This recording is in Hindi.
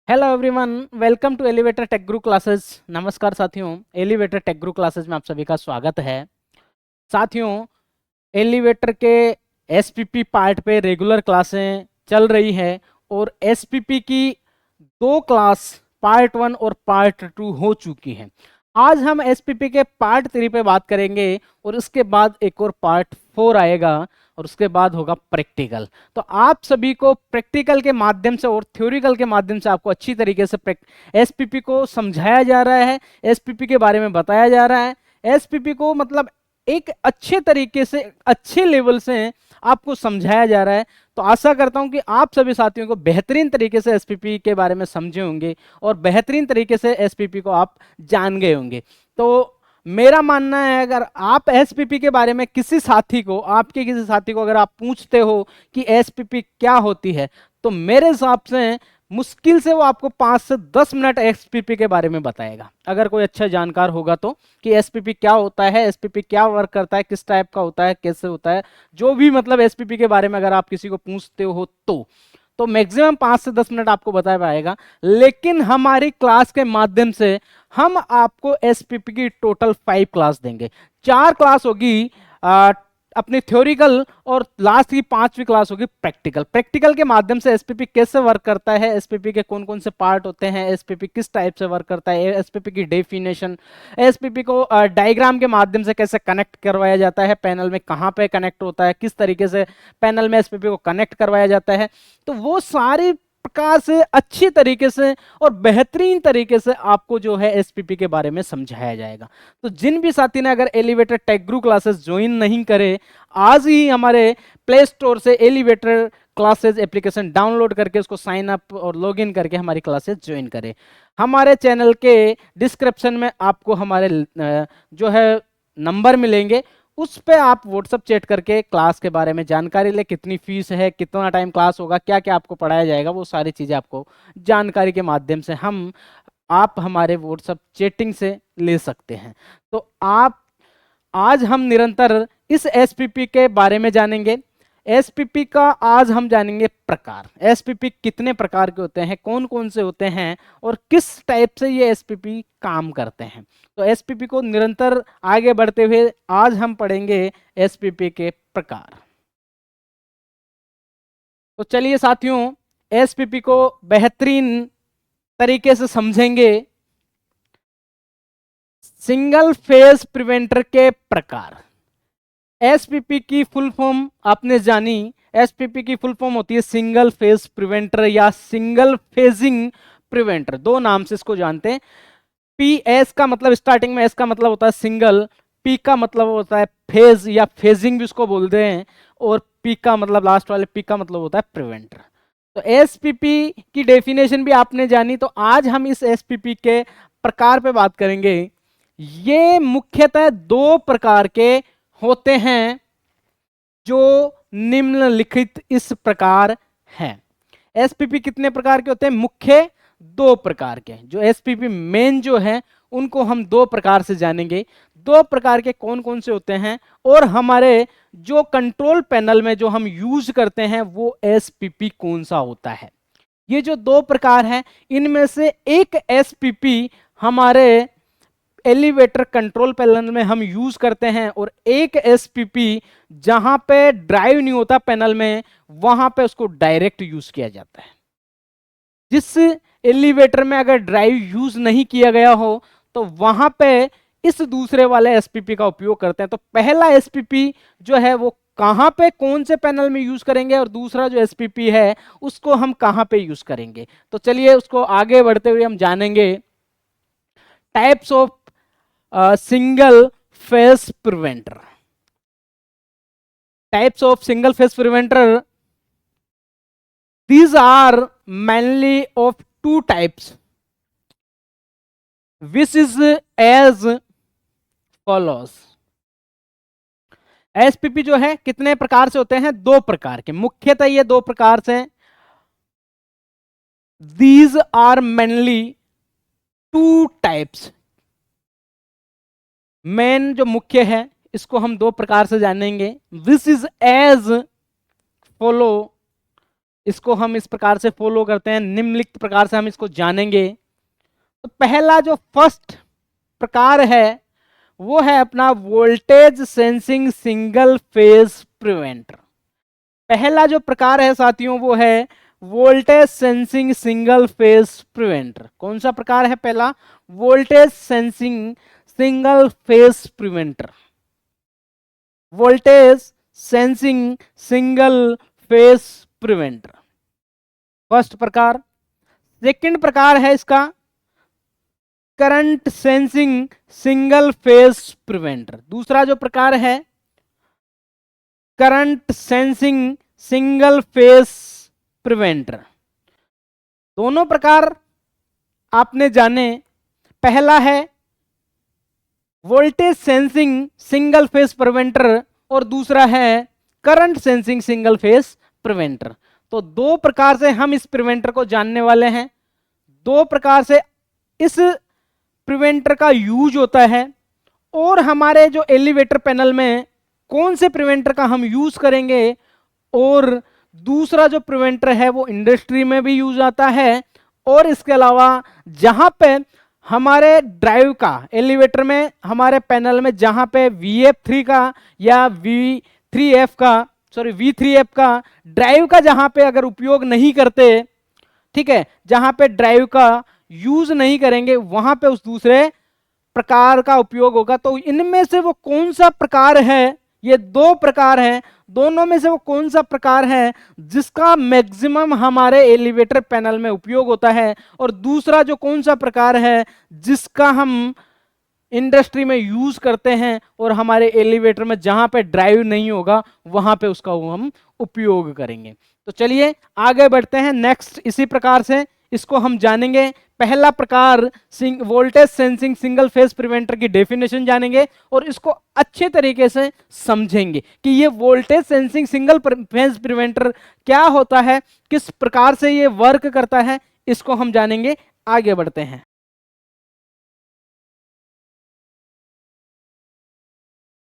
Hello everyone, welcome to elevator tech guru classes. नमस्कार साथियों, एलिवेटर टेक गुरु क्लासेस में आप सभी का स्वागत है। साथियों, एलिवेटर के एसपीपी पार्ट पे रेगुलर क्लासें चल रही है और एसपीपी की दो क्लास पार्ट 1 और पार्ट 2 हो चुकी हैं। आज हम एसपीपी के पार्ट 3 पे बात करेंगे और उसके बाद एक और पार्ट 4 आएगा और उसके बाद होगा प्रैक्टिकल। तो आप सभी को प्रैक्टिकल के माध्यम से और थ्योरिकल के माध्यम से आपको अच्छी तरीके से एसपीपी को समझाया जा रहा है, एसपीपी के बारे में बताया जा रहा है। एसपीपी को मतलब एक अच्छे तरीके से, अच्छे लेवल से आपको समझाया जा रहा है। तो आशा करता हूं कि आप सभी साथियों को बेहतरीन तरीके से एसपीपी के बारे में समझे होंगे और बेहतरीन तरीके से एसपीपी को आप जान गए होंगे। तो मेरा मानना है, अगर आप एसपीपी के बारे में किसी साथी को, आपके किसी साथी को अगर आप पूछते हो कि एसपीपी क्या होती है, तो मेरे हिसाब से मुश्किल से वो आपको 5 से 10 मिनट एसपीपी के बारे में बताएगा, अगर कोई अच्छा जानकार होगा तो, कि एसपीपी क्या होता है, एसपीपी क्या वर्क करता है, किस टाइप का होता है, कैसे होता है, जो भी मतलब एसपीपी के बारे में अगर आप किसी को पूछते हो तो मैक्सिमम 5 से 10 मिनट आपको बता पाएगा। लेकिन हमारी क्लास के माध्यम से हम आपको एसपीपी की टोटल 5 क्लास देंगे। 4 क्लास होगी अपनी थ्योरिकल और लास्ट की 5वीं क्लास होगी प्रैक्टिकल। प्रैक्टिकल के माध्यम से एसपीपी कैसे वर्क करता है, एसपीपी के कौन कौन से पार्ट होते हैं, एसपीपी किस टाइप से वर्क करता है, एसपीपी की डेफिनेशन, एसपीपी को डायग्राम के माध्यम से कैसे कनेक्ट करवाया जाता है, पैनल में कहाँ पे कनेक्ट होता है, किस तरीके से पैनल में एसपीपी को कनेक्ट करवाया जाता है, तो वो सारी प्रकार से अच्छी तरीके से और बेहतरीन तरीके से आपको जो है एसपीपी के बारे में समझाया जाएगा। तो जिन भी साथी ने अगर elevator tech guru classes join नहीं करे, आज ही हमारे प्ले स्टोर से एलिवेटर क्लासेस एप्लीकेशन डाउनलोड करके उसको साइन अप और लॉगिन करके हमारी क्लासेस ज्वाइन करें। हमारे चैनल के डिस्क्रिप्शन में आपको हमारे जो है नंबर मिलेंगे, उस पे आप व्हाट्सअप चैट करके क्लास के बारे में जानकारी ले, कितनी फीस है, कितना टाइम क्लास होगा, क्या क्या आपको पढ़ाया जाएगा, वो सारी चीज़ें आपको जानकारी के माध्यम से आप हमारे व्हाट्सअप चैटिंग से ले सकते हैं। तो आज हम निरंतर इस एसपीपी के बारे में जानेंगे। एसपीपी का आज हम जानेंगे प्रकार, एसपीपी कितने प्रकार के होते हैं, कौन कौन से होते हैं और किस टाइप से ये एसपीपी काम करते हैं। तो एसपीपी को निरंतर आगे बढ़ते हुए आज हम पढ़ेंगे एसपीपी के प्रकार। तो चलिए साथियों, एसपीपी को बेहतरीन तरीके से समझेंगे। सिंगल फेज प्रिवेंटर के प्रकार। एसपीपी की फुल फॉर्म आपने जानी। एसपीपी की फुल फॉर्म होती है सिंगल फेज प्रिवेंटर या सिंगल फेजिंग प्रिवेंटर, दो नाम से इसको जानते हैं। पी एस का मतलब, स्टार्टिंग में एस का मतलब होता है सिंगल, पी का मतलब होता है फेज या फेजिंग भी उसको बोलते हैं, और पी का मतलब, लास्ट वाले पी का मतलब होता है प्रिवेंटर। तो एसपीपी की डेफिनेशन भी आपने जानी। तो आज हम इस एसपीपी के प्रकार पे बात करेंगे। ये मुख्यतः दो प्रकार के होते हैं, जो निम्नलिखित इस प्रकार हैं। एसपीपी कितने प्रकार के होते हैं? मुख्य दो प्रकार के। जो एसपीपी मेन जो है उनको हम दो प्रकार से जानेंगे। दो प्रकार के कौन कौन से होते हैं, और हमारे जो कंट्रोल पैनल में जो हम यूज करते हैं वो एसपीपी कौन सा होता है। ये जो दो प्रकार हैं, इनमें से एक एसपीपी हमारे एलिवेटर कंट्रोल पैनल में हम यूज करते हैं, और एक एसपीपी जहां पे ड्राइव नहीं होता पैनल में, वहां पे उसको डायरेक्ट यूज किया जाता है। जिस एलिवेटर में अगर ड्राइव यूज नहीं किया गया हो तो वहां पे इस दूसरे वाले एसपीपी का उपयोग करते हैं। तो पहला एसपीपी जो है वो कहां पे, कौन से पैनल में यूज करेंगे, और दूसरा जो एसपीपी है उसको हम कहां पे यूज करेंगे। तो चलिए उसको आगे बढ़ते हुए हम जानेंगे। Types of single phase preventer. Types of single phase preventer, these are mainly of two types, which is as follows. SPP जो है कितने प्रकार से होते हैं? दो प्रकार के, मुख्यतः ये दो प्रकार से। These are mainly two types. Main जो मुख्य है इसको हम दो प्रकार से जानेंगे। दिस इज एज फॉलो, इसको हम इस प्रकार से फॉलो करते हैं, निम्नलिखित प्रकार से हम इसको जानेंगे। तो पहला जो फर्स्ट प्रकार है वो है अपना voltage sensing single phase preventer. पहला जो प्रकार है साथियों वो है voltage sensing single phase preventer. कौन सा प्रकार है पहला? Voltage sensing single phase preventer. Voltage sensing single phase preventer first प्रकार। सेकंड प्रकार है इसका current sensing single phase preventer. दूसरा जो प्रकार है current sensing single phase preventer. दोनों प्रकार आपने जाने। पहला है voltage sensing single phase preventer और दूसरा है current sensing single phase preventer. तो दो प्रकार से हम इस प्रिवेंटर को जानने वाले हैं। दो प्रकार से इस प्रिवेंटर का यूज होता है और हमारे जो एलिवेटर पैनल में कौन से प्रिवेंटर का हम यूज करेंगे, और दूसरा जो प्रिवेंटर है वो इंडस्ट्री में भी यूज आता है, और इसके अलावा जहां पे हमारे ड्राइव का एलिवेटर में हमारे पैनल में जहां पे VF3 का या V3F का ड्राइव का जहां पे अगर उपयोग नहीं करते, ठीक है, जहां पे ड्राइव का यूज नहीं करेंगे वहां पे उस दूसरे प्रकार का उपयोग होगा। तो इनमें से वो कौन सा प्रकार है? ये दो प्रकार हैं, दोनों में से वो कौन सा प्रकार है जिसका मैक्सिमम हमारे एलिवेटर पैनल में उपयोग होता है, और दूसरा जो कौन सा प्रकार है जिसका हम इंडस्ट्री में यूज करते हैं और हमारे एलिवेटर में जहां पे ड्राइव नहीं होगा वहां पे उसका हम उपयोग करेंगे। तो चलिए आगे बढ़ते हैं। नेक्स्ट इसी प्रकार से इसको हम जानेंगे। पहला प्रकार voltage sensing single phase preventer की डेफिनेशन जानेंगे और इसको अच्छे तरीके से समझेंगे कि ये voltage sensing single phase preventer क्या होता है, किस प्रकार से ये वर्क करता है, इसको हम जानेंगे। आगे बढ़ते हैं।